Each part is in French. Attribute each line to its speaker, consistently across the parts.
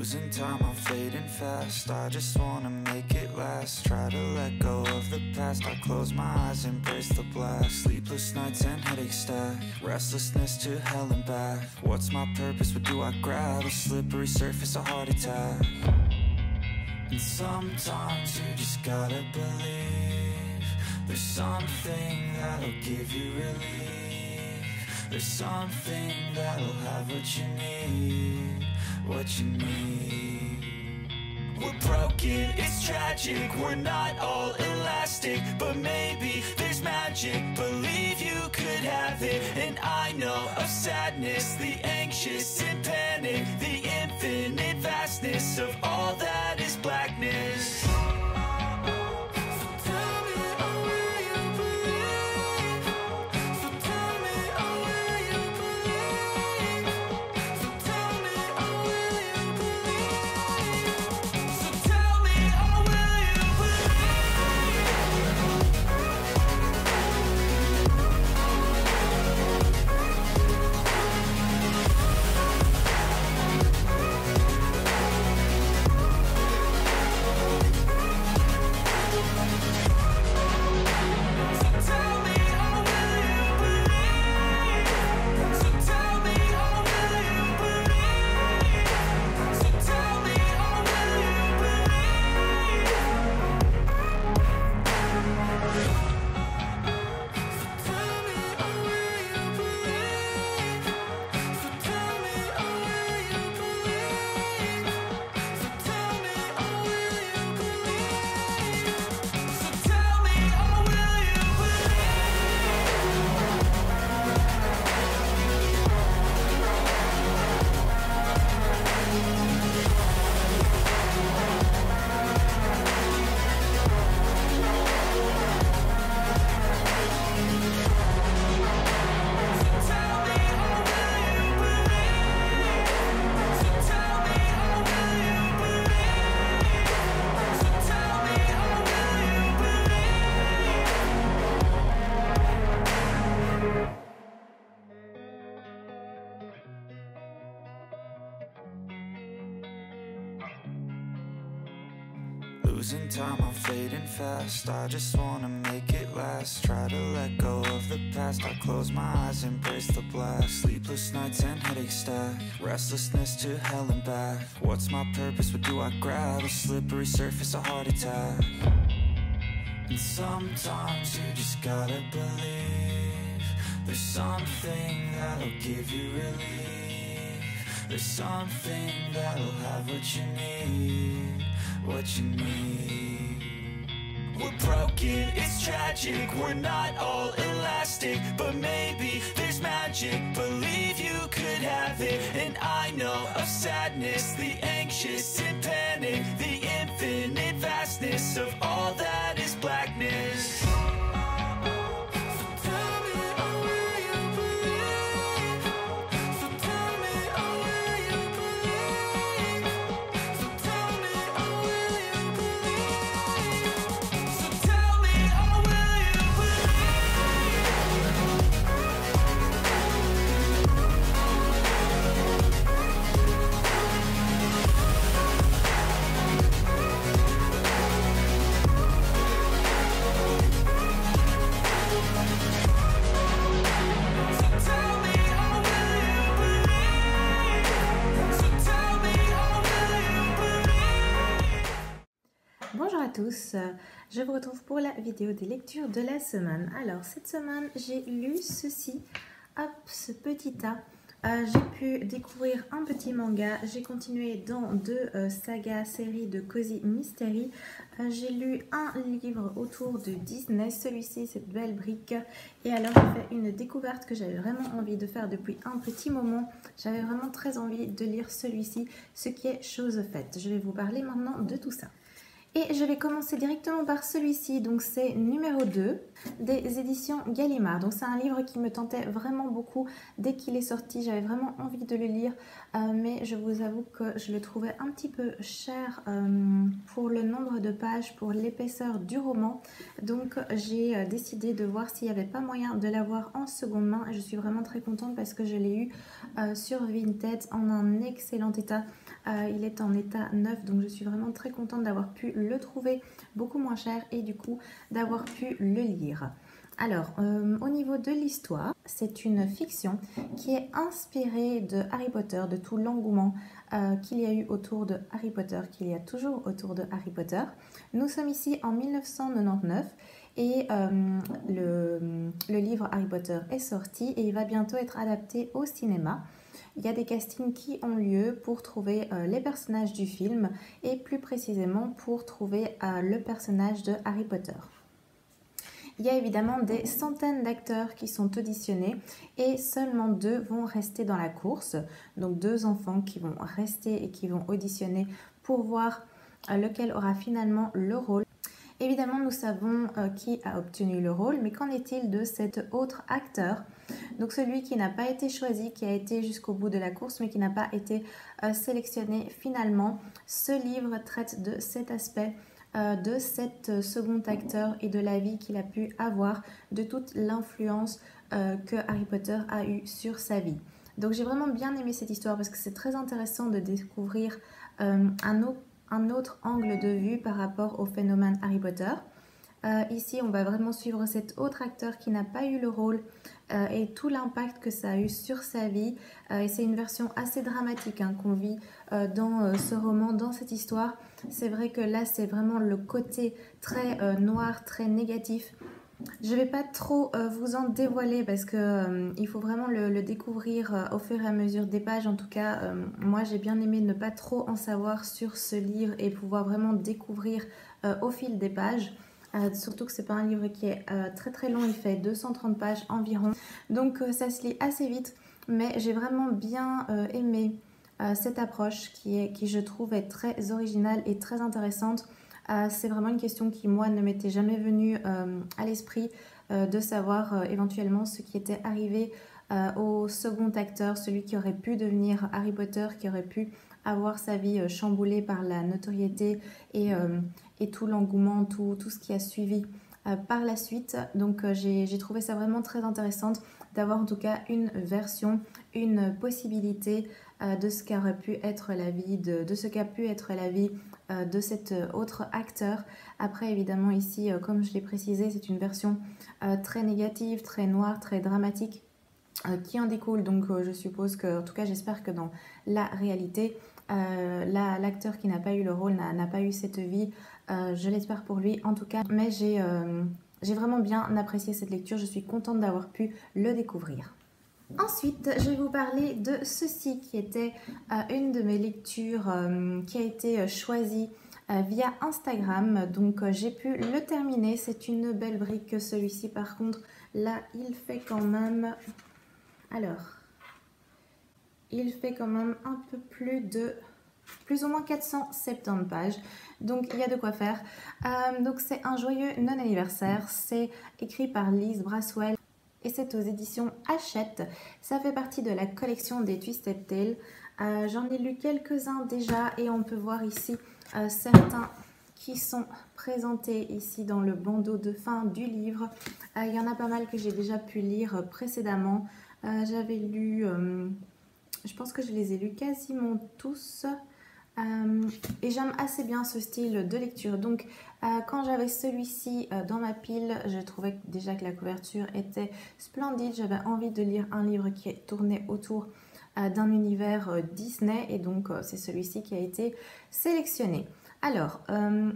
Speaker 1: Losing time, I'm fading fast. I just wanna make it last. Try to let go of the past. I close my eyes, embrace the blast. Sleepless nights and headaches stack. Restlessness to hell and back. What's my purpose? What do I grab? A slippery surface, a heart attack. And sometimes you just gotta believe there's something that'll give you relief. There's something that'll have what you need, what you need. We're broken, it's tragic, we're not all elastic, but maybe there's magic. Believe you could have it, and I know of sadness, the anxious and panic, the infinite vastness of all that is blackness. Losing time, I'm fading fast. I just wanna make it last. Try to let go of the past. I close my eyes, embrace the blast. Sleepless nights and headaches stack. Restlessness to hell and back. What's my purpose? What do I grab? A slippery surface, a heart attack. And sometimes you just gotta believe there's something that'll give you relief. There's something that'll have what you need, what you need. We're broken, it's tragic, we're not all elastic, but maybe there's magic. Believe you could have it, and I know of sadness, the anxious and panic, the infinite vastness of all that is blackness.
Speaker 2: Bonjour à tous, je vous retrouve pour la vidéo des lectures de la semaine. Alors cette semaine j'ai lu ceci, hop, ce petit tas. J'ai pu découvrir un petit manga, j'ai continué dans deux sagas séries de Cozy Mystery. J'ai lu un livre autour de Disney, celui-ci, cette belle brique. Et alors j'ai fait une découverte que j'avais vraiment envie de faire depuis un petit moment. J'avais vraiment très envie de lire celui-ci, ce qui est chose faite. Je vais vous parler maintenant de tout ça. Et je vais commencer directement par celui-ci, donc c'est numéro 2 des éditions Gallimard. Donc c'est un livre qui me tentait vraiment beaucoup dès qu'il est sorti, j'avais vraiment envie de le lire, mais je vous avoue que je le trouvais un petit peu cher pour le nombre de pages, pour l'épaisseur du roman. Donc j'ai décidé de voir s'il n'y avait pas moyen de l'avoir en seconde main. Je suis vraiment très contente parce que je l'ai eu sur Vinted en un excellent état. Il est en état neuf, donc je suis vraiment très contente d'avoir pu le trouver beaucoup moins cher et du coup d'avoir pu le lire. Alors, au niveau de l'histoire, c'est une fiction qui est inspirée de Harry Potter, de tout l'engouement qu'il y a eu autour de Harry Potter, qu'il y a toujours autour de Harry Potter. Nous sommes ici en 1999 et le livre Harry Potter est sorti et il va bientôt être adapté au cinéma. Il y a des castings qui ont lieu pour trouver les personnages du film et plus précisément pour trouver le personnage de Harry Potter. Il y a évidemment des centaines d'acteurs qui sont auditionnés et seulement 2 vont rester dans la course. Donc 2 enfants qui vont rester et qui vont auditionner pour voir lequel aura finalement le rôle. Évidemment, nous savons qui a obtenu le rôle, mais qu'en est-il de cet autre acteur? Donc celui qui n'a pas été choisi, qui a été jusqu'au bout de la course, mais qui n'a pas été sélectionné finalement. Ce livre traite de cet aspect de cet second acteur et de la vie qu'il a pu avoir, de toute l'influence que Harry Potter a eue sur sa vie. Donc j'ai vraiment bien aimé cette histoire parce que c'est très intéressant de découvrir un autre angle de vue par rapport au phénomène Harry Potter. Ici, on va vraiment suivre cet autre acteur qui n'a pas eu le rôle et tout l'impact que ça a eu sur sa vie. Et c'est une version assez dramatique qu'on vit dans ce roman, dans cette histoire. C'est vrai que là, c'est vraiment le côté très noir, très négatif. Je ne vais pas trop vous en dévoiler parce que il faut vraiment le découvrir au fur et à mesure des pages. En tout cas, moi, j'ai bien aimé ne pas trop en savoir sur ce livre et pouvoir vraiment découvrir au fil des pages. Surtout que c'est pas un livre qui est très très long, il fait 230 pages environ. Donc ça se lit assez vite, mais j'ai vraiment bien aimé cette approche qui je trouve est très originale et très intéressante. C'est vraiment une question qui moi ne m'était jamais venue à l'esprit de savoir éventuellement ce qui était arrivé au second acteur, celui qui aurait pu devenir Harry Potter, qui aurait pu avoir sa vie chamboulée par la notoriété et tout l'engouement, tout ce qui a suivi par la suite. Donc j'ai trouvé ça vraiment très intéressante d'avoir en tout cas une version, une possibilité de ce qu'aurait pu être la vie, de ce qu'a pu être la vie de cet autre acteur. Après évidemment ici, comme je l'ai précisé, c'est une version très négative, très noire, très dramatique qui en découle. Donc je suppose que, en tout cas j'espère que dans la réalité, l'acteur qui n'a pas eu le rôle n'a pas eu cette vie. Je l'espère pour lui en tout cas, mais j'ai vraiment bien apprécié cette lecture, je suis contente d'avoir pu le découvrir. Ensuite, je vais vous parler de ceci qui était une de mes lectures qui a été choisie via Instagram. Donc j'ai pu le terminer, c'est une belle brique celui-ci par contre. Là, il fait quand même... Alors, il fait quand même un peu plus ou moins 470 pages, donc il y a de quoi faire. Donc c'est un joyeux non-anniversaire, c'est écrit par Liz Braswell et c'est aux éditions Hachette. Ça fait partie de la collection des Twisted Tales. J'en ai lu quelques-uns déjà et on peut voir ici certains qui sont présentés ici dans le bandeau de fin du livre. Il y en a pas mal que j'ai déjà pu lire précédemment. J'avais lu, je pense que je les ai lus quasiment tous et j'aime assez bien ce style de lecture. Donc quand j'avais celui-ci dans ma pile, je trouvais déjà que la couverture était splendide. J'avais envie de lire un livre qui est tourné autour d'un univers Disney et donc c'est celui-ci qui a été sélectionné. Alors,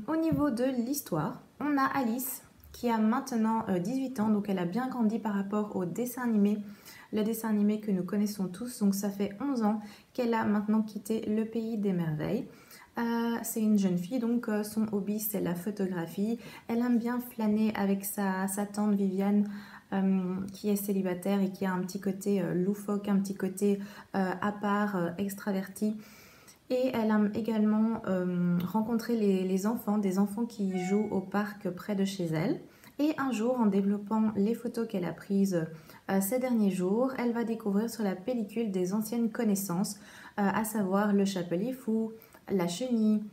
Speaker 2: au niveau de l'histoire, on a Alice qui a maintenant 18 ans, donc elle a bien grandi par rapport au dessin animé. Le dessin animé que nous connaissons tous, donc ça fait 11 ans qu'elle a maintenant quitté le pays des merveilles. C'est une jeune fille, donc son hobby c'est la photographie. Elle aime bien flâner avec sa tante Viviane qui est célibataire et qui a un petit côté loufoque, un petit côté à part, extraverti. Et elle aime également rencontrer des enfants qui jouent au parc près de chez elle. Et un jour, en développant les photos qu'elle a prises ces derniers jours, elle va découvrir sur la pellicule des anciennes connaissances, à savoir le Chapelier Fou, la Chenille,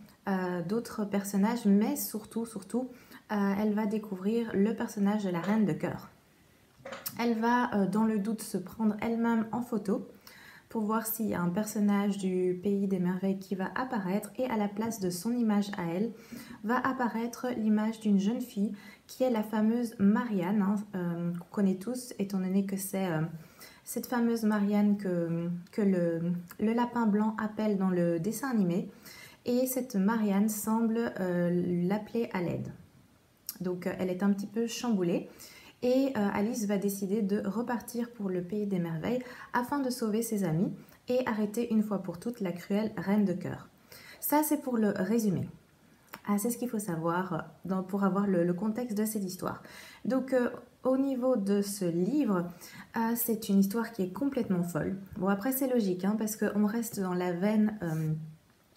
Speaker 2: d'autres personnages, mais surtout, elle va découvrir le personnage de la Reine de Cœur. Elle va, dans le doute, se prendre elle-même en photo pour voir s'il y a un personnage du Pays des Merveilles qui va apparaître et à la place de son image à elle, va apparaître l'image d'une jeune fille qui est la fameuse Marianne, hein, qu'on connaît tous, étant donné que c'est cette fameuse Marianne que le lapin blanc appelle dans le dessin animé. Et cette Marianne semble l'appeler à l'aide. Donc elle est un petit peu chamboulée. Et Alice va décider de repartir pour le Pays des Merveilles afin de sauver ses amis et arrêter une fois pour toutes la cruelle Reine de Cœur. Ça, c'est pour le résumé. Ah, c'est ce qu'il faut savoir pour avoir le contexte de cette histoire. Donc, au niveau de ce livre, c'est une histoire qui est complètement folle. Bon, après, c'est logique, hein, parce qu'on reste dans la veine,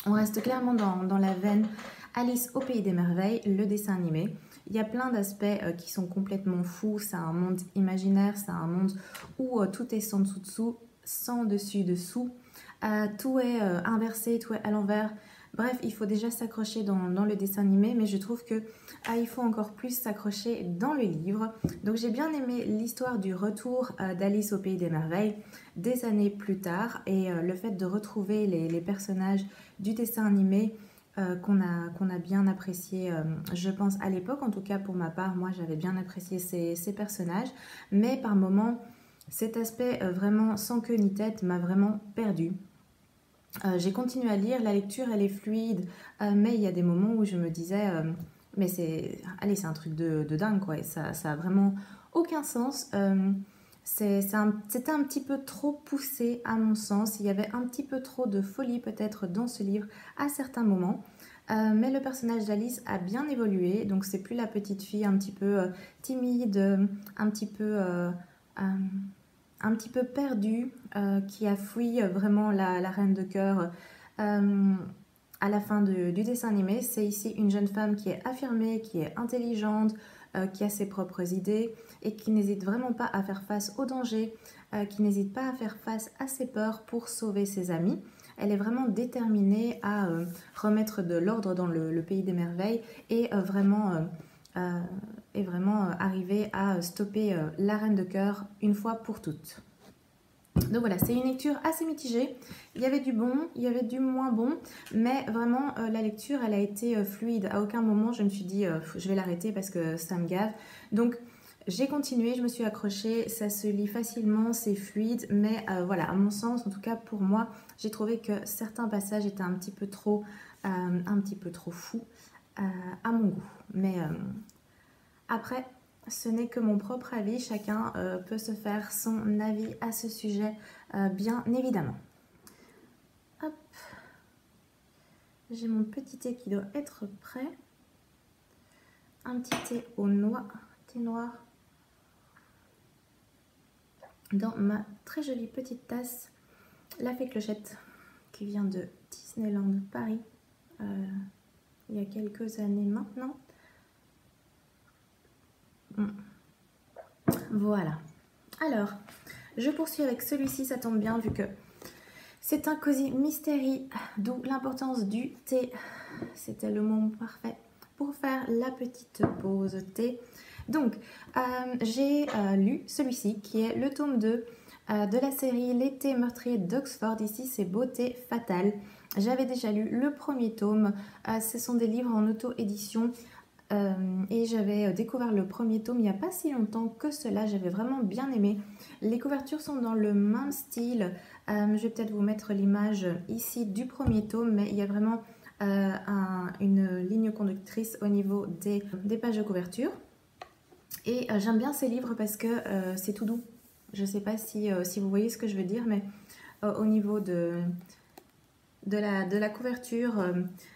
Speaker 2: on reste clairement dans la veine Alice au Pays des Merveilles, le dessin animé. Il y a plein d'aspects qui sont complètement fous. C'est un monde imaginaire, c'est un monde où tout est sans dessous-dessous, sans dessus-dessous. Tout est inversé, tout est à l'envers. Bref, il faut déjà s'accrocher dans le dessin animé, mais je trouve que il faut encore plus s'accrocher dans le livre. Donc j'ai bien aimé l'histoire du retour d'Alice au Pays des Merveilles des années plus tard et le fait de retrouver les personnages du dessin animé qu'on a bien apprécié, je pense à l'époque, en tout cas pour ma part, moi j'avais bien apprécié ces personnages, mais par moments cet aspect vraiment sans queue ni tête m'a vraiment perdue. J'ai continué à lire, la lecture elle est fluide, mais il y a des moments où je me disais, mais c'est un truc de dingue quoi, et ça a vraiment aucun sens. C'était un petit peu trop poussé à mon sens, il y avait un petit peu trop de folie peut-être dans ce livre à certains moments. Mais le personnage d'Alice a bien évolué, donc c'est plus la petite fille un petit peu timide, un petit peu perdue, qui a fui vraiment la Reine de Cœur à la fin du dessin animé. C'est ici une jeune femme qui est affirmée, qui est intelligente, qui a ses propres idées et qui n'hésite vraiment pas à faire face aux dangers, qui n'hésite pas à faire face à ses peurs pour sauver ses amis. Elle est vraiment déterminée à remettre de l'ordre dans le Pays des Merveilles et vraiment arriver à stopper la Reine de Cœur une fois pour toutes. Donc voilà, c'est une lecture assez mitigée. Il y avait du bon, il y avait du moins bon, mais vraiment la lecture elle a été fluide. À aucun moment je me suis dit je vais l'arrêter parce que ça me gave. Donc j'ai continué, je me suis accrochée, ça se lit facilement, c'est fluide, mais voilà, à mon sens, en tout cas pour moi, j'ai trouvé que certains passages étaient un petit peu trop fous à mon goût. Mais après, ce n'est que mon propre avis, chacun peut se faire son avis à ce sujet, bien évidemment. Hop, j'ai mon petit thé qui doit être prêt. Un petit thé aux noix, thé noir, dans ma très jolie petite tasse, la Fée Clochette, qui vient de Disneyland Paris, il y a quelques années maintenant. Voilà. Alors, je poursuis avec celui-ci, ça tombe bien vu que c'est un cosy mystery, d'où l'importance du thé. C'était le moment parfait pour faire la petite pause thé. Donc, j'ai lu celui-ci qui est le tome 2 de la série L'été meurtrier d'Oxford. Ici, c'est Beauté fatale. J'avais déjà lu le premier tome. Ce sont des livres en auto-édition. Et j'avais découvert le premier tome il n'y a pas si longtemps que cela, j'avais vraiment bien aimé. Les couvertures sont dans le même style, je vais peut-être vous mettre l'image ici du premier tome, mais il y a vraiment une ligne conductrice au niveau des pages de couverture. Et j'aime bien ces livres parce que c'est tout doux. Je ne sais pas si vous voyez ce que je veux dire, mais au niveau de la couverture,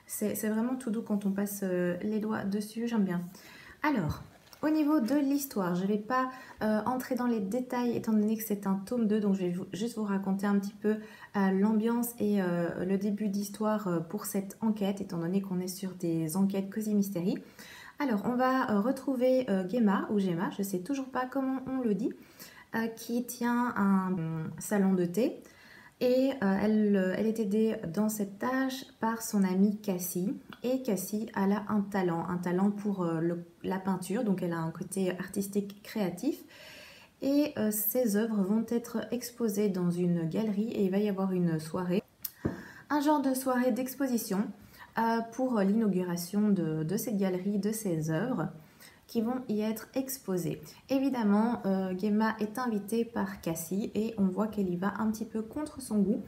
Speaker 2: c'est vraiment tout doux quand on passe les doigts dessus, j'aime bien. Alors, au niveau de l'histoire, je ne vais pas entrer dans les détails étant donné que c'est un tome 2, donc je vais juste vous raconter un petit peu l'ambiance et le début d'histoire pour cette enquête, étant donné qu'on est sur des enquêtes Cozy Mystery. Alors, on va retrouver Gemma, ou Gemma, je ne sais toujours pas comment on le dit, qui tient un salon de thé. Et elle est aidée dans cette tâche par son amie Cassie. Et Cassie, elle a un talent pour la peinture, donc elle a un côté artistique créatif. et ces œuvres vont être exposées dans une galerie et il va y avoir une soirée, un genre de soirée d'exposition pour l'inauguration de cette galerie, de ces œuvres qui vont y être exposées. Évidemment, Gemma est invitée par Cassie et on voit qu'elle y va un petit peu contre son goût.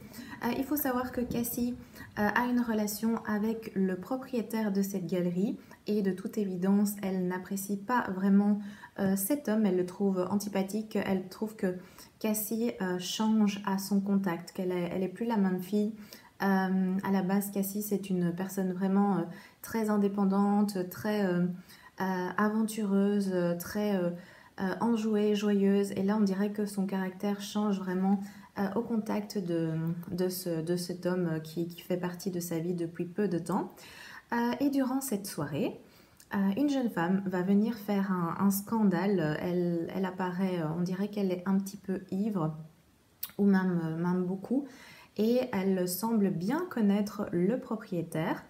Speaker 2: Il faut savoir que Cassie a une relation avec le propriétaire de cette galerie et de toute évidence, elle n'apprécie pas vraiment cet homme, elle le trouve antipathique, elle trouve que Cassie change à son contact, qu'elle est plus la même fille. À la base, Cassie, c'est une personne vraiment très indépendante, très aventureuse, très enjouée, joyeuse. Et là, on dirait que son caractère change vraiment au contact de cet homme qui fait partie de sa vie depuis peu de temps. Et durant cette soirée, une jeune femme va venir faire un scandale. Elle apparaît, on dirait qu'elle est un petit peu ivre, ou même beaucoup. Et elle semble bien connaître le propriétaire.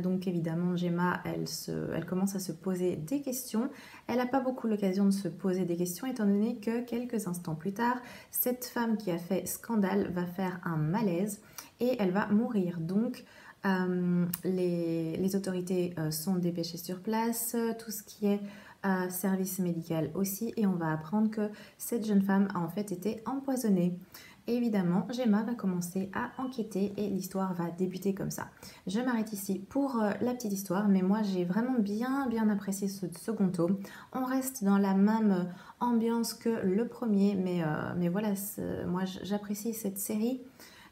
Speaker 2: Donc évidemment, Gemma, elle commence à se poser des questions. Elle n'a pas beaucoup l'occasion de se poser des questions, étant donné que quelques instants plus tard, cette femme qui a fait scandale va faire un malaise et elle va mourir. Donc les autorités sont dépêchées sur place, tout ce qui est service médical aussi, et on va apprendre que cette jeune femme a en fait été empoisonnée. Évidemment, Gemma va commencer à enquêter et l'histoire va débuter comme ça. Je m'arrête ici pour la petite histoire, mais moi j'ai vraiment bien apprécié ce second tome. On reste dans la même ambiance que le premier, mais voilà, moi j'apprécie cette série.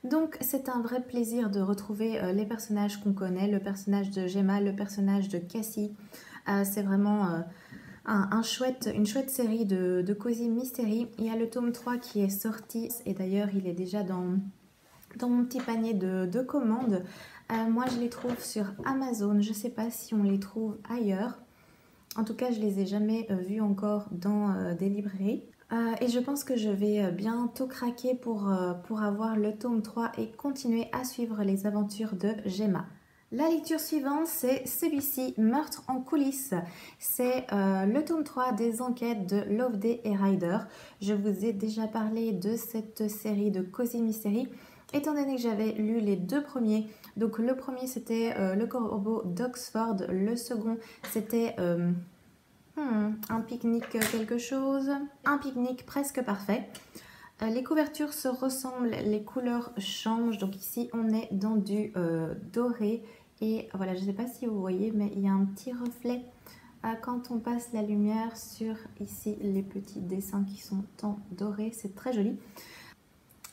Speaker 2: Donc c'est un vrai plaisir de retrouver les personnages qu'on connaît, le personnage de Gemma, le personnage de Cassie. C'est vraiment une chouette série de Cozy Mystery. Il y a le tome 3 qui est sorti et d'ailleurs il est déjà dans mon petit panier de commandes. Moi je les trouve sur Amazon, je ne sais pas si on les trouve ailleurs. En tout cas je les ai jamais vus encore dans des librairies. Et je pense que je vais bientôt craquer pour avoir le tome 3 et continuer à suivre les aventures de Gemma. La lecture suivante, c'est celui-ci, Meurtre en coulisses. C'est le tome 3 des enquêtes de Loveday et Ryder. Je vous ai déjà parlé de cette série de Cozy Mystery, étant donné que j'avais lu les deux premiers. Donc le premier, c'était Le Corbeau d'Oxford. Le second, c'était un pique-nique quelque chose. Un pique-nique presque parfait. Les couvertures se ressemblent, les couleurs changent. Donc ici, on est dans du doré. Et voilà, je ne sais pas si vous voyez, mais il y a un petit reflet quand on passe la lumière sur ici les petits dessins qui sont en doré. C'est très joli.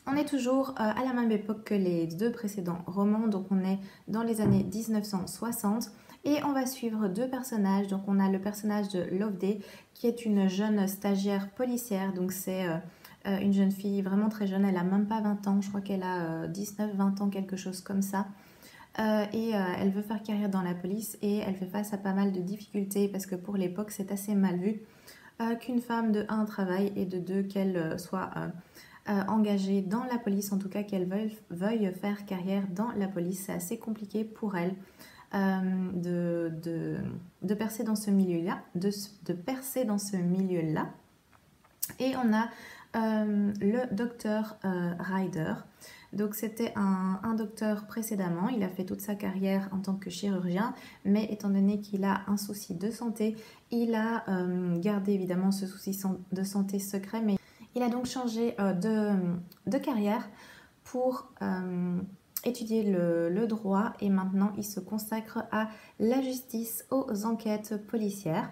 Speaker 2: On est toujours à la même époque que les deux précédents romans. Donc on est dans les années 1960. Et on va suivre deux personnages. Donc on a le personnage de Loveday qui est une jeune stagiaire policière. Donc c'est une jeune fille vraiment très jeune. Elle n'a même pas 20 ans. Je crois qu'elle a 19-20 ans, quelque chose comme ça. Elle veut faire carrière dans la police et elle fait face à pas mal de difficultés parce que pour l'époque c'est assez mal vu qu'une femme de 1 travaille et de 2 qu'elle soit engagée dans la police, en tout cas qu'elle veuille faire carrière dans la police. C'est assez compliqué pour elle de percer dans ce milieu-là, de percer dans ce milieu-là. Et on a le docteur Ryder. Donc c'était un docteur précédemment, il a fait toute sa carrière en tant que chirurgien, mais étant donné qu'il a un souci de santé, il a gardé évidemment ce souci de santé secret, mais il a donc changé de carrière pour étudier le droit et maintenant il se consacre à la justice, aux enquêtes policières.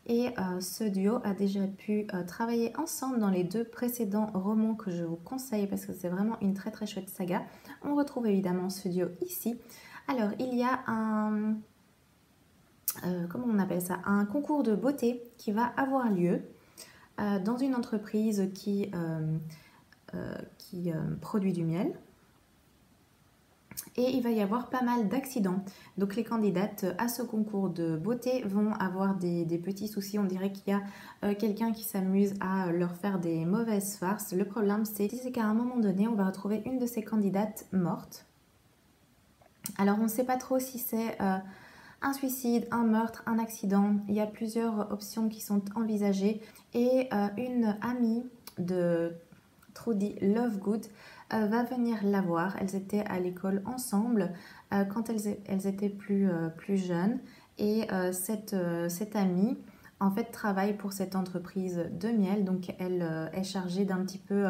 Speaker 2: Et ce duo a déjà pu travailler ensemble dans les deux précédents romans que je vous conseille parce que c'est vraiment une très très chouette saga. On retrouve évidemment ce duo ici. Alors il y a comment on appelle ça, un concours de beauté qui va avoir lieu dans une entreprise qui produit du miel. Et il va y avoir pas mal d'accidents. Donc les candidates à ce concours de beauté vont avoir des petits soucis. On dirait qu'il y a quelqu'un qui s'amuse à leur faire des mauvaises farces. Le problème, c'est qu'à un moment donné, on va retrouver une de ces candidates morte. Alors on ne sait pas trop si c'est un suicide, un meurtre, un accident. Il y a plusieurs options qui sont envisagées. Et une amie de Trudy Lovegood va venir la voir. Elles étaient à l'école ensemble quand elles étaient plus jeunes. Et cette amie, en fait, travaille pour cette entreprise de miel. Donc, elle est chargée d'un petit peu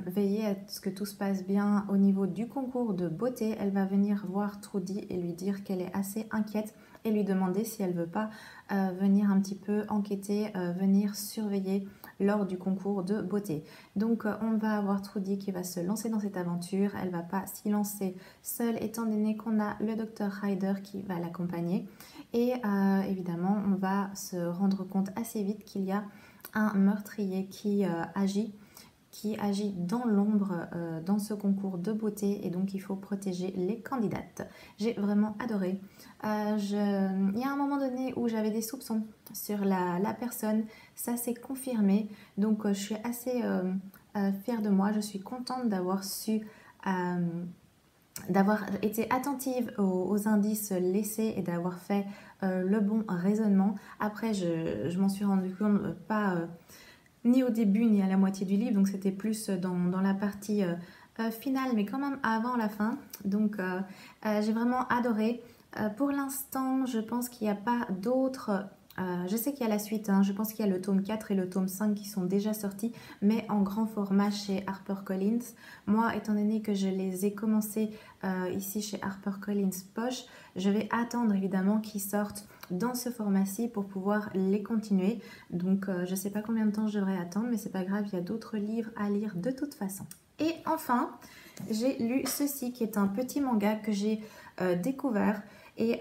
Speaker 2: veiller à ce que tout se passe bien au niveau du concours de beauté. Elle va venir voir Trudy et lui dire qu'elle est assez inquiète et lui demander si elle veut pas venir un petit peu enquêter, venir surveiller lors du concours de beauté. Donc on va avoir Trudy qui va se lancer dans cette aventure. Elle va pas s'y lancer seule étant donné qu'on a le docteur Ryder qui va l'accompagner. Et évidemment on va se rendre compte assez vite qu'il y a un meurtrier qui agit dans l'ombre dans ce concours de beauté et donc il faut protéger les candidates. J'ai vraiment adoré. Il y a un moment donné où j'avais des soupçons sur la personne, ça s'est confirmé, donc je suis assez fière de moi, je suis contente d'avoir su... d'avoir été attentive aux indices laissés et d'avoir fait le bon raisonnement. Après, je m'en suis rendu compte pas... ni au début ni à la moitié du livre, donc c'était plus dans la partie finale, mais quand même avant la fin. Donc j'ai vraiment adoré. Pour l'instant, je pense qu'il n'y a pas d'autres... je sais qu'il y a la suite, hein. Je pense qu'il y a le tome 4 et le tome 5 qui sont déjà sortis, mais en grand format chez HarperCollins. Moi, étant donné que je les ai commencés ici chez HarperCollins Poche, je vais attendre évidemment qu'ils sortent dans ce format-ci pour pouvoir les continuer. Donc je ne sais pas combien de temps je devrais attendre, mais c'est pas grave, il y a d'autres livres à lire de toute façon. Et enfin, j'ai lu ceci qui est un petit manga que j'ai découvert. Et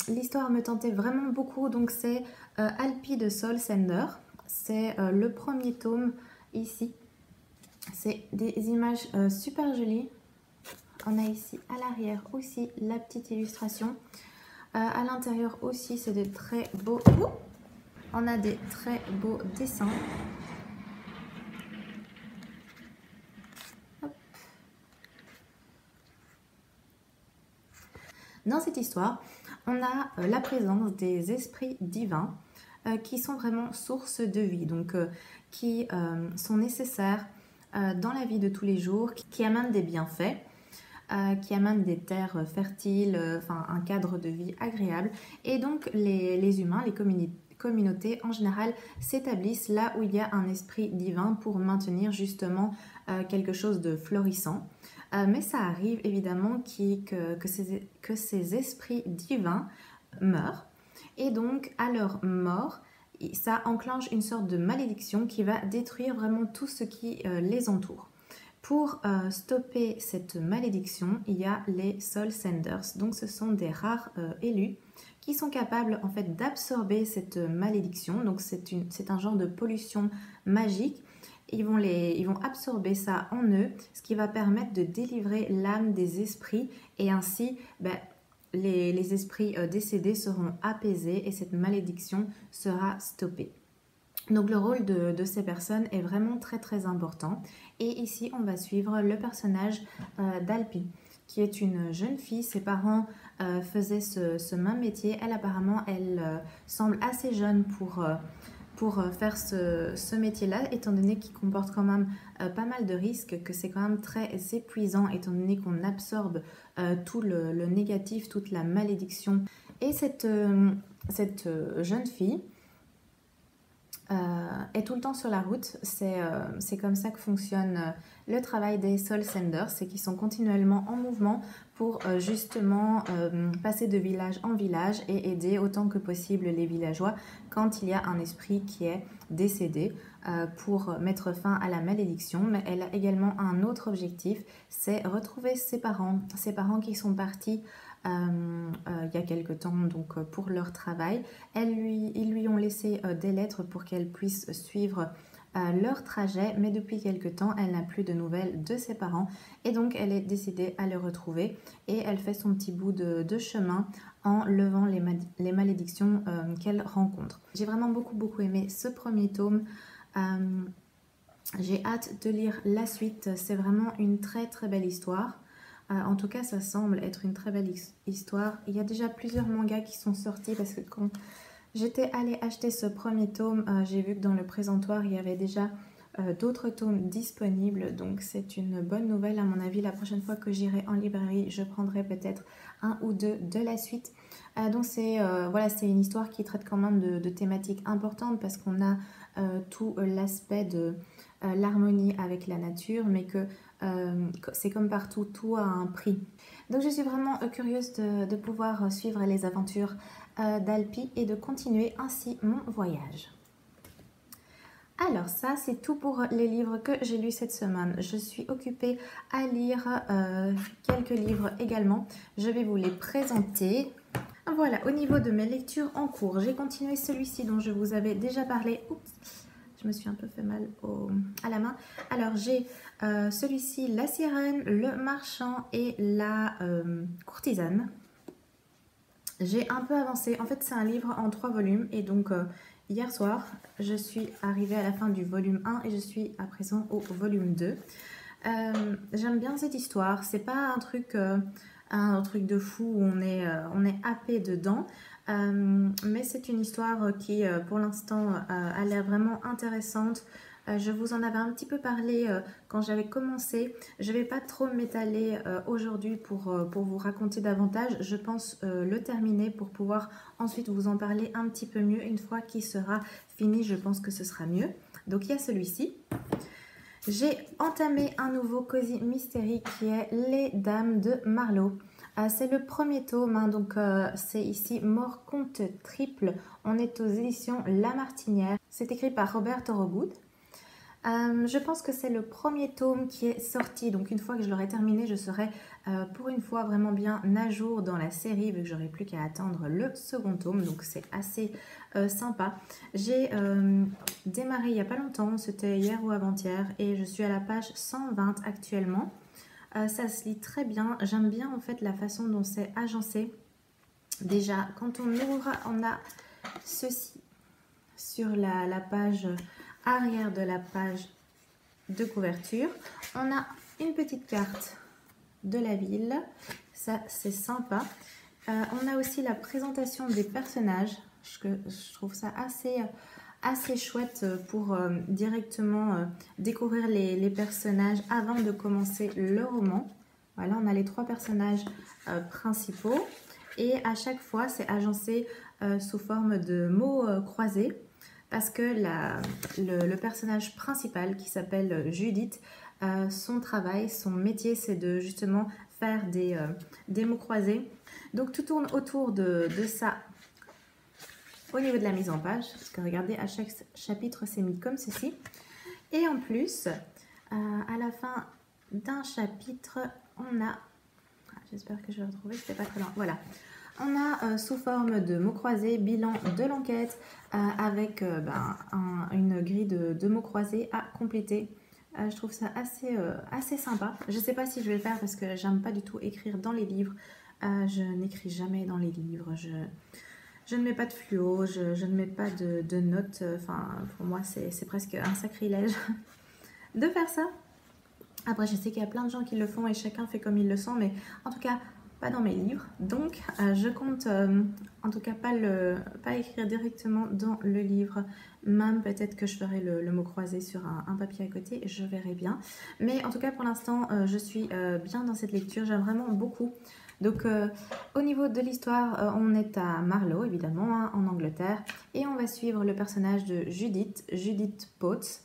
Speaker 2: l'histoire me tentait vraiment beaucoup, donc c'est Alpi de Soul Sender. C'est le premier tome ici. C'est des images super jolies. On a ici à l'arrière aussi la petite illustration. À l'intérieur aussi, c'est de très beaux... On a des très beaux dessins. Hop. Dans cette histoire, on a la présence des esprits divins qui sont vraiment source de vie, donc qui sont nécessaires dans la vie de tous les jours, qui amènent des bienfaits, qui amènent des terres fertiles, enfin un cadre de vie agréable. Et donc les humains, les communautés en général s'établissent là où il y a un esprit divin pour maintenir justement quelque chose de florissant. Mais ça arrive évidemment que ces esprits divins meurent. Et donc, à leur mort, ça enclenche une sorte de malédiction qui va détruire vraiment tout ce qui les entoure. Pour stopper cette malédiction, il y a les Soul Senders. Donc, ce sont des rares élus qui sont capables en fait d'absorber cette malédiction. Donc, c'est un genre de pollution magique. Ils vont absorber ça en eux, ce qui va permettre de délivrer l'âme des esprits et ainsi les esprits décédés seront apaisés et cette malédiction sera stoppée. Donc le rôle de ces personnes est vraiment très très important. Et ici on va suivre le personnage d'Alpi, qui est une jeune fille. Ses parents faisaient ce même métier. Elle apparemment, elle semble assez jeune pour faire ce métier-là, étant donné qu'il comporte quand même pas mal de risques, que c'est quand même très épuisant, étant donné qu'on absorbe tout le négatif, toute la malédiction. Et cette jeune fille est tout le temps sur la route. C'est comme ça que fonctionne le travail des Soul Senders, c'est qu'ils sont continuellement en mouvement pour justement passer de village en village et aider autant que possible les villageois quand il y a un esprit qui est décédé pour mettre fin à la malédiction. Mais elle a également un autre objectif, c'est retrouver ses parents qui sont partis il y a quelque temps donc pour leur travail. Ils lui ont laissé des lettres pour qu'elle puisse suivre leur trajet, mais depuis quelque temps elle n'a plus de nouvelles de ses parents et donc elle est décidée à les retrouver et elle fait son petit bout de chemin en levant les malédictions qu'elle rencontre. J'ai vraiment beaucoup aimé ce premier tome. J'ai hâte de lire la suite, c'est vraiment une très très belle histoire. En tout cas, ça semble être une très belle histoire. Il y a déjà plusieurs mangas qui sont sortis parce que quand j'étais allée acheter ce premier tome, j'ai vu que dans le présentoir, il y avait déjà d'autres tomes disponibles. Donc c'est une bonne nouvelle. À mon avis, la prochaine fois que j'irai en librairie, je prendrai peut-être un ou deux de la suite. Donc voilà, c'est une histoire qui traite quand même de thématiques importantes parce qu'on a tout l'aspect de l'harmonie avec la nature, mais que c'est comme partout, tout a un prix. Donc je suis vraiment curieuse de pouvoir suivre les aventures d'Alpi et de continuer ainsi mon voyage. Alors ça, c'est tout pour les livres que j'ai lus cette semaine. Je suis occupée à lire quelques livres également. Je vais vous les présenter. Voilà, au niveau de mes lectures en cours, j'ai continué celui-ci dont je vous avais déjà parlé. Oups, je me suis un peu fait mal à la main. Alors j'ai celui-ci, La Sirène, Le Marchand et la Courtisane. J'ai un peu avancé. En fait, c'est un livre en 3 volumes. Et donc, hier soir, je suis arrivée à la fin du volume 1 et je suis à présent au volume 2. J'aime bien cette histoire. C'est pas un truc de fou où on est happé dedans. Mais c'est une histoire qui, pour l'instant, a l'air vraiment intéressante. Je vous en avais un petit peu parlé quand j'avais commencé. Je ne vais pas trop m'étaler aujourd'hui pour vous raconter davantage. Je pense le terminer pour pouvoir ensuite vous en parler un petit peu mieux. Une fois qu'il sera fini, je pense que ce sera mieux. Donc il y a celui-ci. J'ai entamé un nouveau Cozy Mystery qui est Les Dames de Marlowe. C'est le premier tome, hein, donc c'est ici Mort Compte Triple. On est aux éditions La Martinière. C'est écrit par Robert Thorogood. Je pense que c'est le premier tome qui est sorti, donc une fois que je l'aurai terminé, je serai pour une fois vraiment bien à jour dans la série, vu que j'aurai plus qu'à attendre le second tome, donc c'est assez sympa. J'ai démarré il n'y a pas longtemps, c'était hier ou avant-hier, et je suis à la page 120 actuellement. Ça se lit très bien, j'aime bien en fait la façon dont c'est agencé. Déjà, quand on ouvre, on a ceci sur la page arrière de la page de couverture. On a une petite carte de la ville, ça c'est sympa. On a aussi la présentation des personnages, je trouve ça assez chouette pour directement découvrir les personnages avant de commencer le roman. Voilà, on a les 3 personnages principaux et à chaque fois c'est agencé sous forme de mots croisés. Parce que le personnage principal qui s'appelle Judith, son travail, son métier, c'est de justement faire des mots croisés. Donc tout tourne autour de ça au niveau de la mise en page. Parce que regardez, à chaque chapitre, c'est mis comme ceci. Et en plus, à la fin d'un chapitre, on a... J'espère que je vais retrouver, c'était pas très loin. Voilà. On a sous forme de mots croisés, bilan de l'enquête avec une grille de mots croisés à compléter. Je trouve ça assez sympa. Je ne sais pas si je vais le faire parce que j'aime pas du tout écrire dans les livres. Je n'écris jamais dans les livres. Je ne mets pas de fluo, je ne mets pas de notes. Enfin, pour moi, c'est presque un sacrilège de faire ça. Après, je sais qu'il y a plein de gens qui le font et chacun fait comme il le sent, mais en tout cas... pas dans mes livres, donc je compte en tout cas pas écrire directement dans le livre, même peut-être que je ferai le mot croisé sur un papier à côté, je verrai bien, mais en tout cas pour l'instant je suis bien dans cette lecture, j'aime vraiment beaucoup. Donc au niveau de l'histoire, on est à Marlowe évidemment, hein, en Angleterre, et on va suivre le personnage de Judith Potts,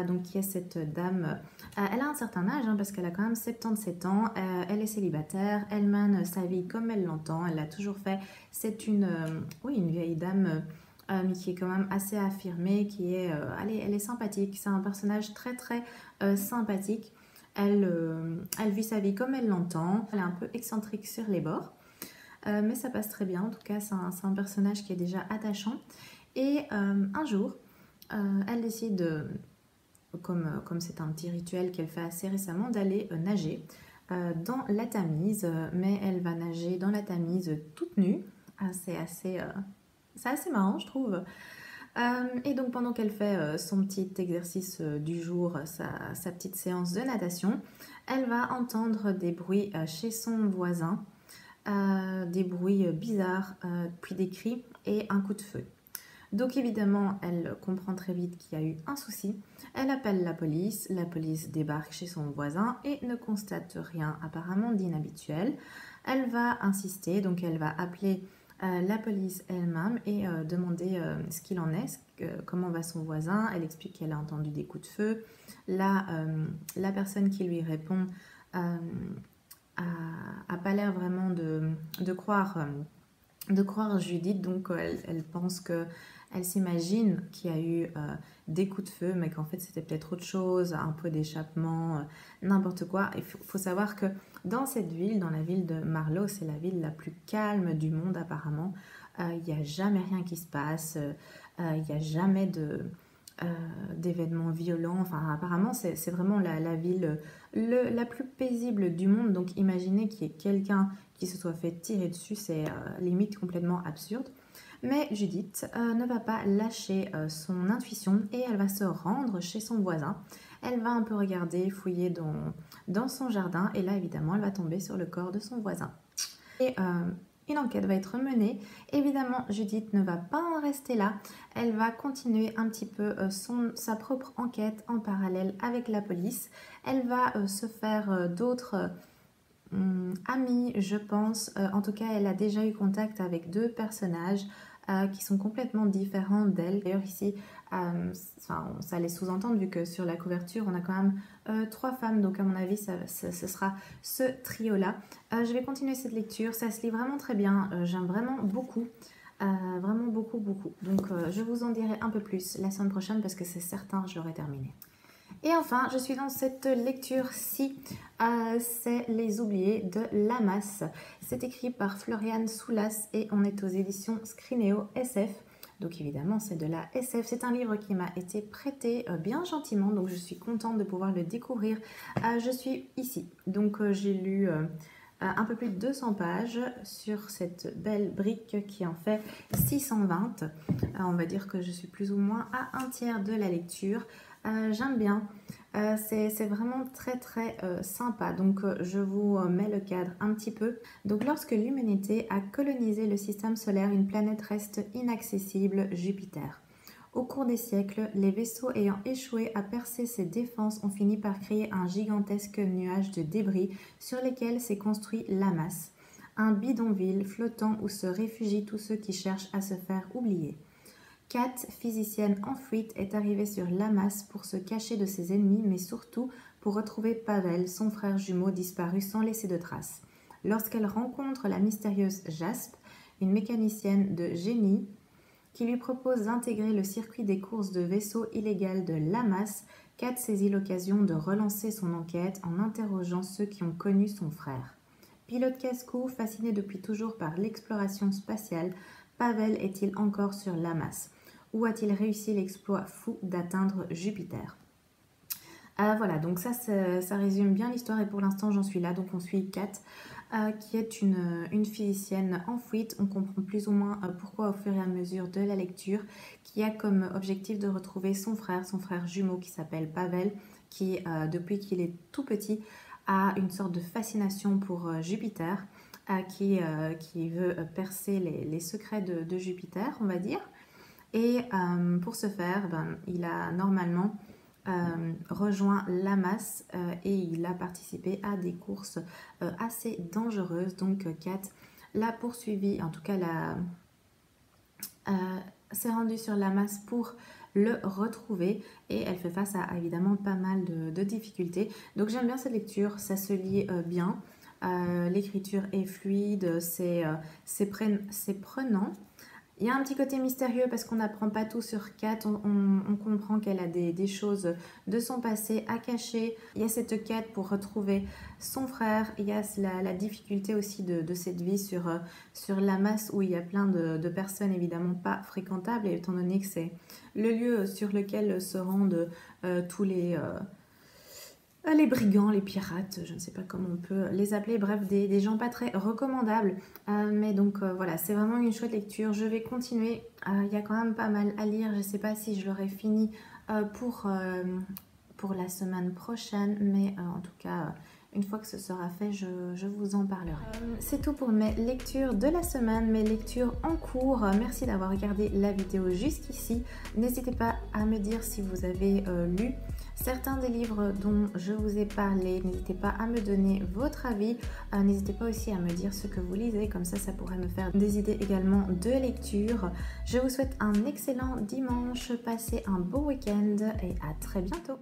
Speaker 2: donc qui est cette dame. Elle a un certain âge, hein, parce qu'elle a quand même 77 ans, elle est célibataire, elle mène sa vie comme elle l'entend, elle l'a toujours fait. C'est une vieille dame, mais qui est quand même assez affirmée, qui est, elle est sympathique, c'est un personnage très sympathique. Elle vit sa vie comme elle l'entend, elle est un peu excentrique sur les bords, mais ça passe très bien, en tout cas c'est un personnage qui est déjà attachant. Et un jour, elle décide comme c'est un petit rituel qu'elle fait assez récemment, d'aller nager dans la Tamise, mais elle va nager dans la Tamise toute nue. C'est assez marrant, je trouve. Et donc pendant qu'elle fait son petit exercice du jour, sa petite séance de natation, elle va entendre des bruits chez son voisin, des bruits bizarres, puis des cris et un coup de feu. Donc évidemment, elle comprend très vite qu'il y a eu un souci. Elle appelle la police débarque chez son voisin et ne constate rien apparemment d'inhabituel. Elle va insister, donc elle va appeler la police elle-même et demander ce qu'il en est, comment va son voisin. Elle explique qu'elle a entendu des coups de feu. La personne qui lui répond a pas l'air vraiment de croire Judith, donc elle pense que elle s'imagine qu'il y a eu des coups de feu, mais qu'en fait c'était peut-être autre chose, un peu d'échappement, n'importe quoi. Il faut savoir que dans cette ville, dans la ville de Marlow, c'est la ville la plus calme du monde apparemment. Il n'y a jamais rien qui se passe, il n'y a jamais d'événements violents. Enfin, apparemment, c'est vraiment la ville la plus paisible du monde. Donc, imaginez qu'il y ait quelqu'un qui se soit fait tirer dessus, c'est limite complètement absurde. Mais Judith ne va pas lâcher son intuition et elle va se rendre chez son voisin. Elle va un peu regarder, fouiller dans son jardin et là, évidemment, elle va tomber sur le corps de son voisin. Et une enquête va être menée. Évidemment, Judith ne va pas en rester là. Elle va continuer un petit peu sa propre enquête en parallèle avec la police. Elle va se faire d'autres amis, je pense. En tout cas, elle a déjà eu contact avec deux personnages qui sont complètement différents d'elle. D'ailleurs, ici, ça laisse sous-entendre, vu que sur la couverture, on a quand même 3 femmes. Donc, à mon avis, ce sera ce trio-là. Je vais continuer cette lecture. Ça se lit vraiment très bien. J'aime vraiment beaucoup. Vraiment beaucoup, beaucoup. Donc, je vous en dirai un peu plus la semaine prochaine parce que c'est certain, je l'aurai terminé. Et enfin, je suis dans cette lecture-ci, c'est Les Oubliés de Lamas. C'est écrit par Floriane Soulas et on est aux éditions Scrinéo SF. Donc évidemment, c'est de la SF. C'est un livre qui m'a été prêté bien gentiment, donc je suis contente de pouvoir le découvrir. Je suis ici, donc j'ai lu un peu plus de 200 pages sur cette belle brique qui en fait 620. On va dire que je suis plus ou moins à un tiers de la lecture. J'aime bien, c'est vraiment très très sympa. Donc je vous mets le cadre un petit peu. Donc lorsque l'humanité a colonisé le système solaire, une planète reste inaccessible, Jupiter. Au cours des siècles, les vaisseaux ayant échoué à percer ses défenses ont fini par créer un gigantesque nuage de débris sur lesquels s'est construit Lamas, un bidonville flottant où se réfugient tous ceux qui cherchent à se faire oublier. Kat, physicienne en fuite, est arrivée sur Lamas pour se cacher de ses ennemis, mais surtout pour retrouver Pavel, son frère jumeau disparu sans laisser de traces. Lorsqu'elle rencontre la mystérieuse Jasp, une mécanicienne de génie, qui lui propose d'intégrer le circuit des courses de vaisseaux illégales de Lamas, Kat saisit l'occasion de relancer son enquête en interrogeant ceux qui ont connu son frère. Pilote casse-cou, fasciné depuis toujours par l'exploration spatiale, Pavel est-il encore sur Lamas? Ou a-t-il réussi l'exploit fou d'atteindre Jupiter? Voilà, donc ça résume bien l'histoire et pour l'instant j'en suis là. Donc on suit Kat qui est une physicienne en fuite. On comprend plus ou moins pourquoi au fur et à mesure de la lecture, qui a comme objectif de retrouver son frère jumeau qui s'appelle Pavel, qui depuis qu'il est tout petit a une sorte de fascination pour Jupiter, qui veut percer les secrets de Jupiter, on va dire. Et pour ce faire, il a normalement rejoint Lamas et il a participé à des courses assez dangereuses. Donc Kat l'a poursuivi, en tout cas s'est rendue sur Lamas pour le retrouver et elle fait face à évidemment pas mal de difficultés. Donc j'aime bien cette lecture, ça se lit bien, l'écriture est fluide, c'est prenant. Il y a un petit côté mystérieux parce qu'on n'apprend pas tout sur Kat, on comprend qu'elle a des choses de son passé à cacher. Il y a cette quête pour retrouver son frère, il y a la difficulté aussi de cette vie sur Lamas où il y a plein de personnes évidemment pas fréquentables, et étant donné que c'est le lieu sur lequel se rendent tous les les brigands, les pirates, je ne sais pas comment on peut les appeler, bref, des gens pas très recommandables. Mais donc voilà, c'est vraiment une chouette lecture. Je vais continuer. Il y a quand même pas mal à lire. Je ne sais pas si je l'aurai fini pour la semaine prochaine, mais en tout cas, une fois que ce sera fait, je vous en parlerai. C'est tout pour mes lectures de la semaine, mes lectures en cours. Merci d'avoir regardé la vidéo jusqu'ici. N'hésitez pas à me dire si vous avez lu certains des livres dont je vous ai parlé. N'hésitez pas à me donner votre avis. N'hésitez pas aussi à me dire ce que vous lisez, comme ça pourrait me faire des idées également de lecture. Je vous souhaite un excellent dimanche, passez un beau week-end et à très bientôt.